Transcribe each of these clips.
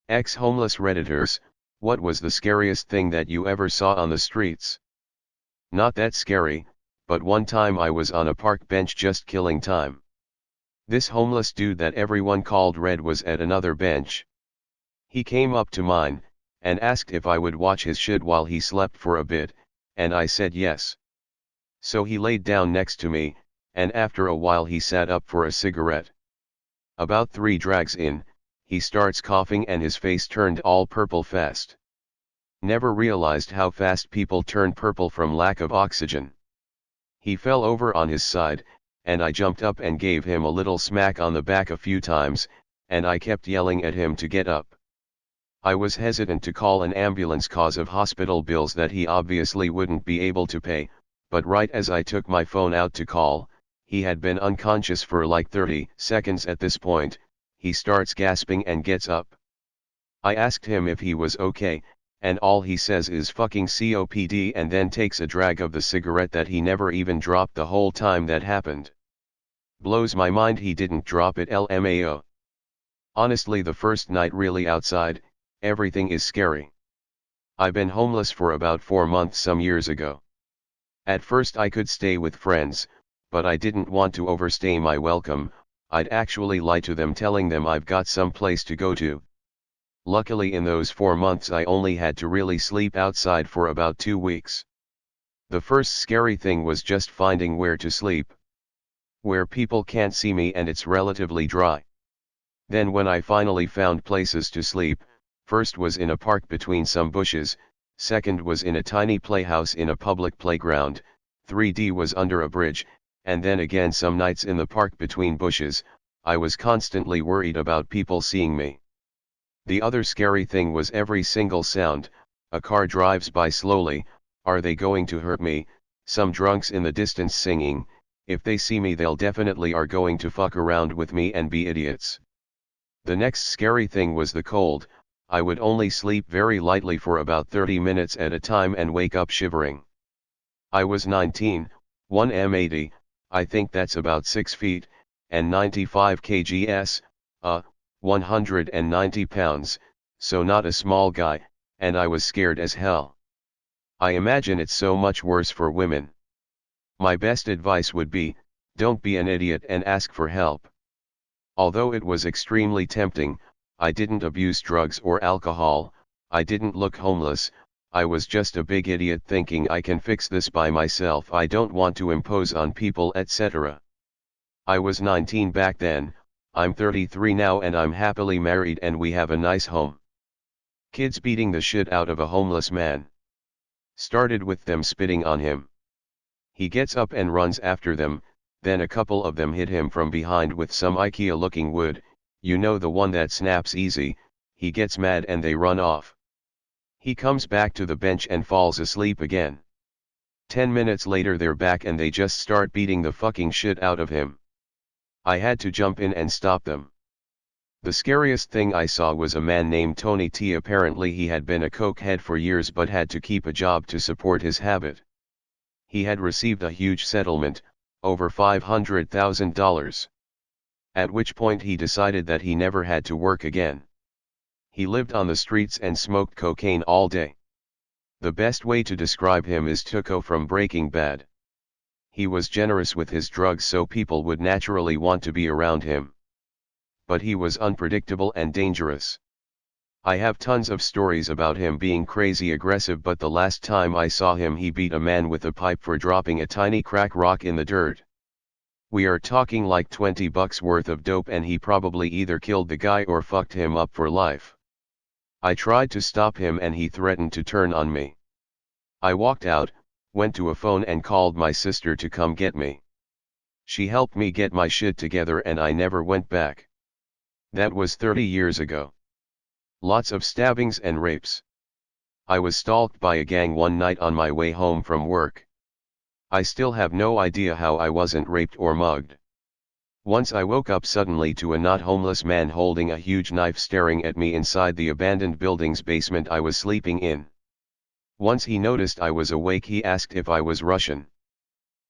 Ex-homeless Redditors, what was the scariest thing that you ever saw on the streets? Not that scary, but one time I was on a park bench just killing time. This homeless dude that everyone called Red was at another bench. He came up to mine, and asked if I would watch his shit while he slept for a bit, and I said yes. So he laid down next to me, and after a while he sat up for a cigarette. About 3 drags in, he starts coughing and his face turned all purple fast. Never realized how fast people turn purple from lack of oxygen. He fell over on his side, and I jumped up and gave him a little smack on the back a few times, and I kept yelling at him to get up. I was hesitant to call an ambulance cause of hospital bills that he obviously wouldn't be able to pay, but right as I took my phone out to call, he had been unconscious for like 30 seconds at this point. He starts gasping and gets up. I asked him if he was okay, and all he says is fucking COPD and then takes a drag of the cigarette that he never even dropped the whole time that happened. Blows my mind he didn't drop it LMAO. Honestly, the first night really outside, everything is scary. I've been homeless for about 4 months some years ago. At first I could stay with friends, but I didn't want to overstay my welcome. I'd actually lie to them telling them I've got some place to go to. Luckily in those 4 months I only had to really sleep outside for about 2 weeks. The first scary thing was just finding where to sleep. Where people can't see me and it's relatively dry. Then when I finally found places to sleep, first was in a park between some bushes, second was in a tiny playhouse in a public playground, 3D was under a bridge, and then again some nights in the park between bushes. I was constantly worried about people seeing me. The other scary thing was every single sound. A car drives by slowly, are they going to hurt me? Some drunks in the distance singing, if they see me they'll definitely are going to fuck around with me and be idiots. The next scary thing was the cold. I would only sleep very lightly for about 30 minutes at a time and wake up shivering. I was 19, 1m80, I think that's about 6 feet, and 95 kgs, 190 pounds, so not a small guy, and I was scared as hell. I imagine it's so much worse for women. My best advice would be, don't be an idiot and ask for help. Although it was extremely tempting, I didn't abuse drugs or alcohol, I didn't look homeless, I was just a big idiot thinking I can fix this by myself, I don't want to impose on people, etc. I was 19 back then, I'm 33 now and I'm happily married and we have a nice home. Kids beating the shit out of a homeless man. Started with them spitting on him. He gets up and runs after them, then a couple of them hit him from behind with some IKEA-looking wood, you know, the one that snaps easy. He gets mad and they run off. He comes back to the bench and falls asleep again. 10 minutes later they're back and they just start beating the fucking shit out of him. I had to jump in and stop them. The scariest thing I saw was a man named Tony T. Apparently he had been a cokehead for years but had to keep a job to support his habit. He had received a huge settlement, over $500,000. At which point he decided that he never had to work again. He lived on the streets and smoked cocaine all day. The best way to describe him is Tuco from Breaking Bad. He was generous with his drugs so people would naturally want to be around him. But he was unpredictable and dangerous. I have tons of stories about him being crazy aggressive, but the last time I saw him he beat a man with a pipe for dropping a tiny crack rock in the dirt. We are talking like $20 worth of dope and he probably either killed the guy or fucked him up for life. I tried to stop him and he threatened to turn on me. I walked out, went to a phone and called my sister to come get me. She helped me get my shit together and I never went back. That was 30 years ago. Lots of stabbings and rapes. I was stalked by a gang one night on my way home from work. I still have no idea how I wasn't raped or mugged. Once I woke up suddenly to a not homeless man holding a huge knife staring at me inside the abandoned building's basement I was sleeping in. Once he noticed I was awake he asked if I was Russian.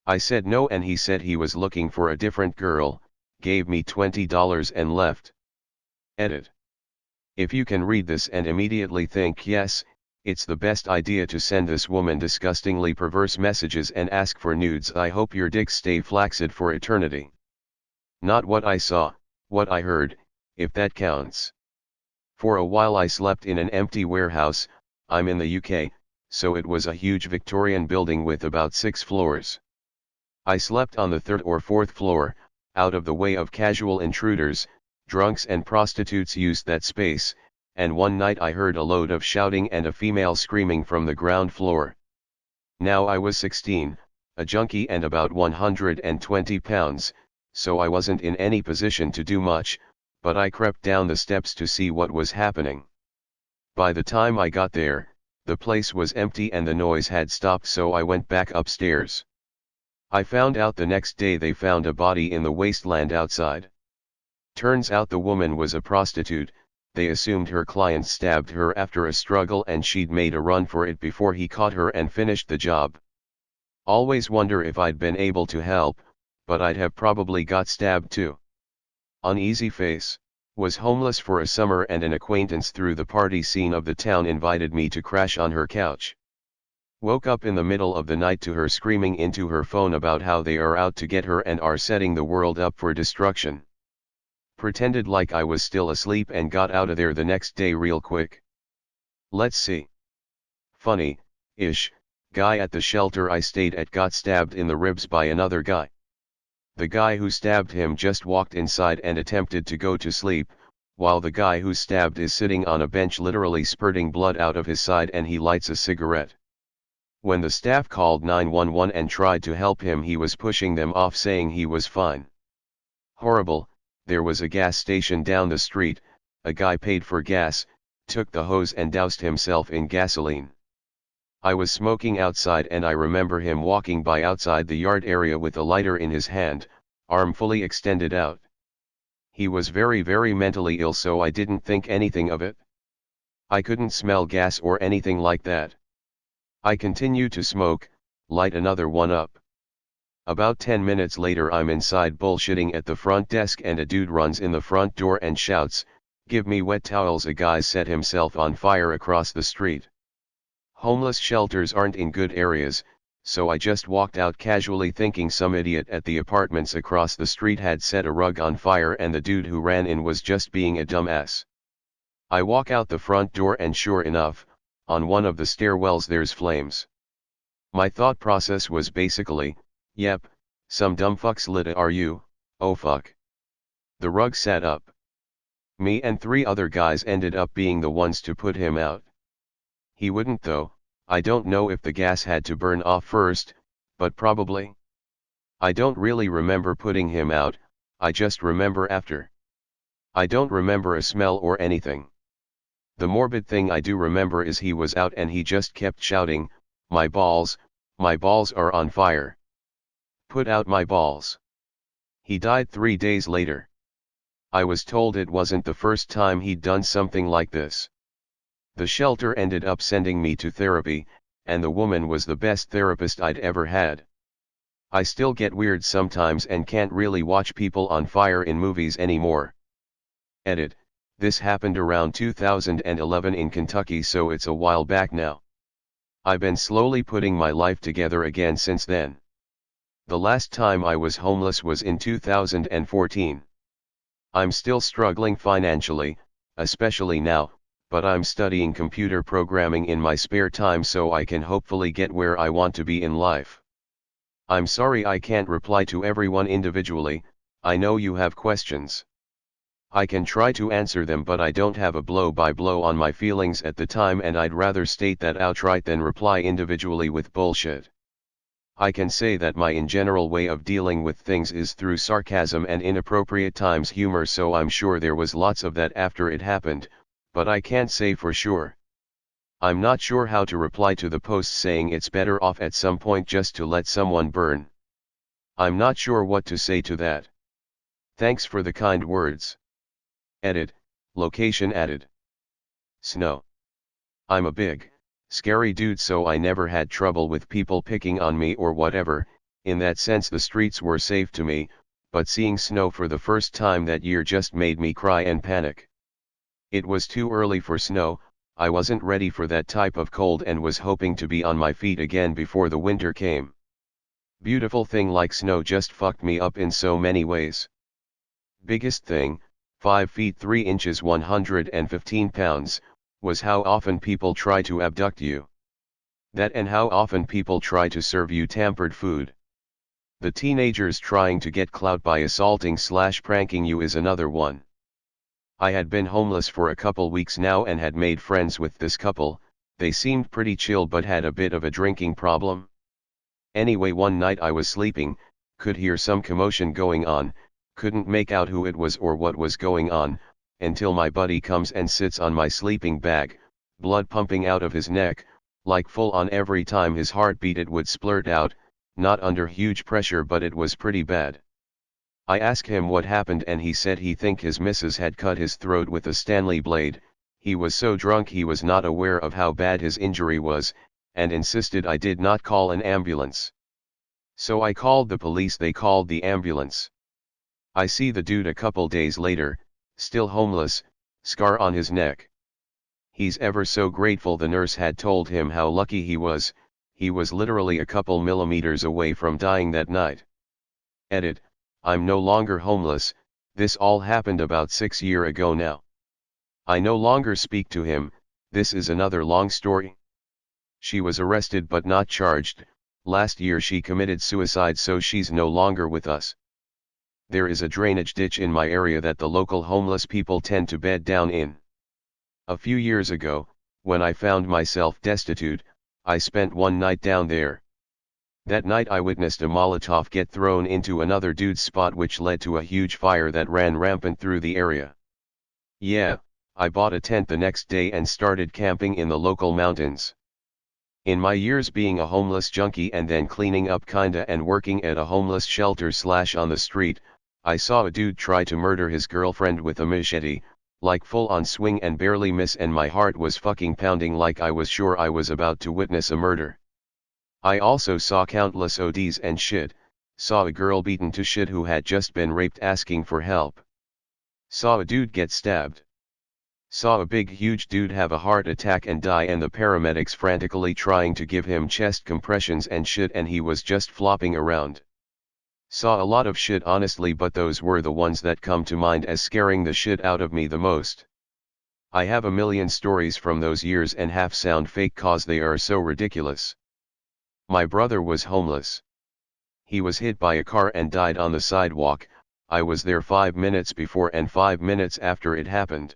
I said no and he said he was looking for a different girl, gave me $20 and left. Edit. If you can read this and immediately think yes, it's the best idea to send this woman disgustingly perverse messages and ask for nudes, I hope your dicks stay flaccid for eternity. Not what I saw, what I heard, if that counts. For a while I slept in an empty warehouse. I'm in the UK, so it was a huge Victorian building with about 6 floors. I slept on the 3rd or 4th floor, out of the way of casual intruders. Drunks and prostitutes used that space, and one night I heard a load of shouting and a female screaming from the ground floor. Now I was 16, a junkie and about 120 pounds, so I wasn't in any position to do much, but I crept down the steps to see what was happening. By the time I got there, the place was empty and the noise had stopped, so I went back upstairs. I found out the next day they found a body in the wasteland outside. Turns out the woman was a prostitute. They assumed her client stabbed her after a struggle and she'd made a run for it before he caught her and finished the job. Always wonder if I'd been able to help, but I'd have probably got stabbed too. Uneasy face. Was homeless for a summer and an acquaintance through the party scene of the town invited me to crash on her couch. Woke up in the middle of the night to her screaming into her phone about how they are out to get her and are setting the world up for destruction. Pretended like I was still asleep and got out of there the next day real quick. Let's see. Funny-ish, guy at the shelter I stayed at got stabbed in the ribs by another guy. The guy who stabbed him just walked inside and attempted to go to sleep, while the guy who stabbed is sitting on a bench literally spurting blood out of his side and he lights a cigarette. When the staff called 911 and tried to help him, he was pushing them off saying he was fine. Horrible. There was a gas station down the street. A guy paid for gas, took the hose and doused himself in gasoline. I was smoking outside and I remember him walking by outside the yard area with a lighter in his hand, arm fully extended out. He was very mentally ill, so I didn't think anything of it. I couldn't smell gas or anything like that. I continued to smoke, light another one up. About 10 minutes later I'm inside bullshitting at the front desk and a dude runs in the front door and shouts, "Give me wet towels." A guy set himself on fire across the street. Homeless shelters aren't in good areas, so I just walked out casually thinking some idiot at the apartments across the street had set a rug on fire and the dude who ran in was just being a dumbass. I walk out the front door and sure enough, on one of the stairwells there's flames. My thought process was basically, yep, some dumb fucks lit it. Are you? Oh fuck. The rug sat up. Me and 3 other guys ended up being the ones to put him out. He wouldn't though. I don't know if the gas had to burn off first, but probably. I don't really remember putting him out, I just remember after. I don't remember a smell or anything. The morbid thing I do remember is he was out and he just kept shouting, my balls are on fire. Put out my balls. He died 3 days later. I was told it wasn't the first time he'd done something like this. The shelter ended up sending me to therapy, and the woman was the best therapist I'd ever had. I still get weird sometimes and can't really watch people on fire in movies anymore. Edit. This happened around 2011 in Kentucky, so it's a while back now. I've been slowly putting my life together again since then. The last time I was homeless was in 2014. I'm still struggling financially, especially now, but I'm studying computer programming in my spare time so I can hopefully get where I want to be in life. I'm sorry I can't reply to everyone individually. I know you have questions. I can try to answer them, but I don't have a blow-by-blow on my feelings at the time, and I'd rather state that outright than reply individually with bullshit. I can say that my in general way of dealing with things is through sarcasm and inappropriate times humor, so I'm sure there was lots of that after it happened, but I can't say for sure. I'm not sure how to reply to the post saying it's better off at some point just to let someone burn. I'm not sure what to say to that. Thanks for the kind words. Edit, location added. Snow. I'm a big, scary dude, so I never had trouble with people picking on me or whatever. In that sense the streets were safe to me, but seeing snow for the first time that year just made me cry and panic. It was too early for snow, I wasn't ready for that type of cold and was hoping to be on my feet again before the winter came. Beautiful thing like snow just fucked me up in so many ways. Biggest thing, 5 feet 3 inches 115 pounds, was how often people try to abduct you. That and how often people try to serve you tampered food. The teenagers trying to get clout by assaulting/pranking you is another one. I had been homeless for a couple weeks now and had made friends with this couple. They seemed pretty chill but had a bit of a drinking problem. Anyway, one night I was sleeping, could hear some commotion going on, couldn't make out who it was or what was going on, until my buddy comes and sits on my sleeping bag, blood pumping out of his neck, like full on. Every time his heart beat it would splurt out, not under huge pressure but it was pretty bad. I asked him what happened and he said he think his missus had cut his throat with a Stanley blade. He was so drunk he was not aware of how bad his injury was, and insisted I did not call an ambulance. So I called the police, they called the ambulance. I see the dude a couple days later, still homeless, scar on his neck. He's ever so grateful the nurse had told him how lucky he was literally a couple millimeters away from dying that night. Edit, I'm no longer homeless, this all happened about 6 years ago now. I no longer speak to him, this is another long story. She was arrested but not charged, last year she committed suicide so she's no longer with us. There is a drainage ditch in my area that the local homeless people tend to bed down in. A few years ago, when I found myself destitute, I spent one night down there. That night I witnessed a Molotov get thrown into another dude's spot which led to a huge fire that ran rampant through the area. Yeah, I bought a tent the next day and started camping in the local mountains. In my years being a homeless junkie and then cleaning up kinda and working at a homeless shelter / on the street, I saw a dude try to murder his girlfriend with a machete, like full on swing and barely miss, and my heart was fucking pounding like I was sure I was about to witness a murder. I also saw countless ODs and shit, saw a girl beaten to shit who had just been raped asking for help. Saw a dude get stabbed. Saw a big huge dude have a heart attack and die and the paramedics frantically trying to give him chest compressions and shit and he was just flopping around. Saw a lot of shit honestly, but those were the ones that come to mind as scaring the shit out of me the most. I have a million stories from those years and half sound fake cause they are so ridiculous. My brother was homeless. He was hit by a car and died on the sidewalk. I was there 5 minutes before and 5 minutes after it happened.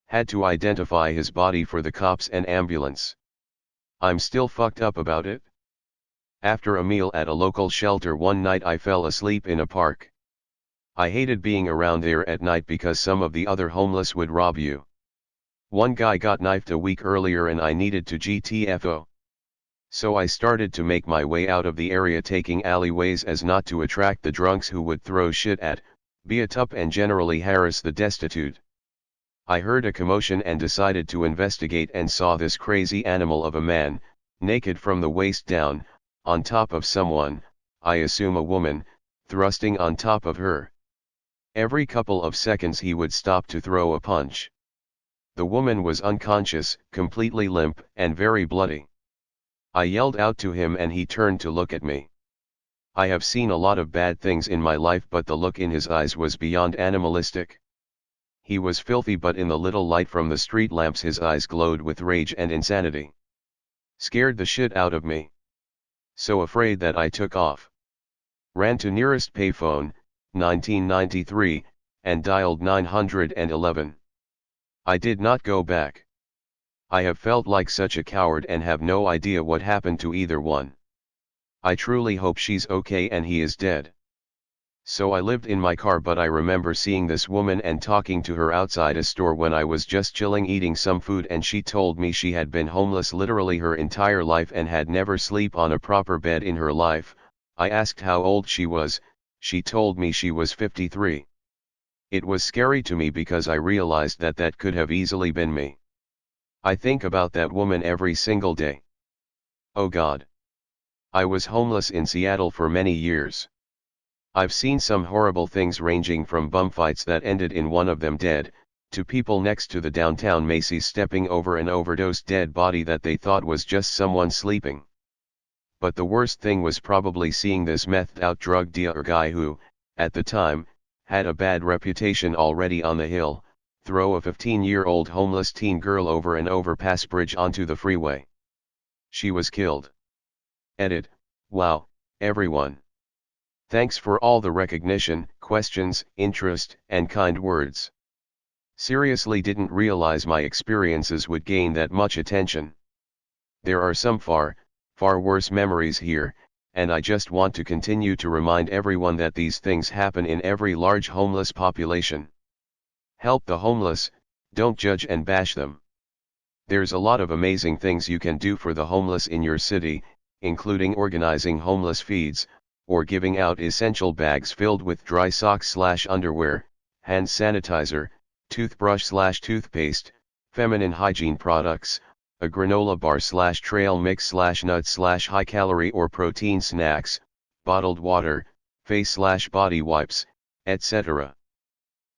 Had to identify his body for the cops and ambulance. I'm still fucked up about it. After a meal at a local shelter one night I fell asleep in a park. I hated being around there at night because some of the other homeless would rob you. One guy got knifed a week earlier and I needed to GTFO. So I started to make my way out of the area taking alleyways as not to attract the drunks who would throw shit at, beat up and generally harass the destitute. I heard a commotion and decided to investigate and saw this crazy animal of a man, naked from the waist down, on top of someone, I assume a woman, thrusting on top of her. Every couple of seconds he would stop to throw a punch. The woman was unconscious, completely limp, and very bloody. I yelled out to him and he turned to look at me. I have seen a lot of bad things in my life, but the look in his eyes was beyond animalistic. He was filthy, but in the little light from the street lamps his eyes glowed with rage and insanity. Scared the shit out of me. So afraid that I took off. Ran to nearest payphone, 1993, and dialed 911. I did not go back. I have felt like such a coward and have no idea what happened to either one. I truly hope she's okay and he is dead. So I lived in my car, but I remember seeing this woman and talking to her outside a store when I was just chilling eating some food, and she told me she had been homeless literally her entire life and had never slept on a proper bed in her life. I asked how old she was, she told me she was 53. It was scary to me because I realized that that could have easily been me. I think about that woman every single day. Oh God. I was homeless in Seattle for many years. I've seen some horrible things ranging from bum fights that ended in one of them dead, to people next to the downtown Macy's stepping over an overdosed dead body that they thought was just someone sleeping. But the worst thing was probably seeing this methed-out drug dealer guy who, at the time, had a bad reputation already on the hill, throw a 15-year-old homeless teen girl over an overpass bridge onto the freeway. She was killed. Edit. Wow, everyone. Thanks for all the recognition, questions, interest, and kind words. Seriously didn't realize my experiences would gain that much attention. There are some far worse memories here, and I just want to continue to remind everyone that these things happen in every large homeless population. Help the homeless, don't judge and bash them. There's a lot of amazing things you can do for the homeless in your city, including organizing homeless feeds, or giving out essential bags filled with dry socks/underwear, hand sanitizer, toothbrush/toothpaste, feminine hygiene products, a granola bar/trail mix/nuts/high calorie or protein snacks, bottled water, face/body wipes, etc.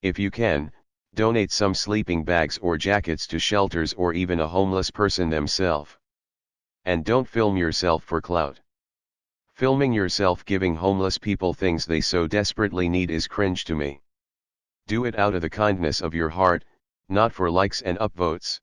If you can, donate some sleeping bags or jackets to shelters or even a homeless person themselves. And don't film yourself for clout. Filming yourself giving homeless people things they so desperately need is cringe to me. Do it out of the kindness of your heart, not for likes and upvotes.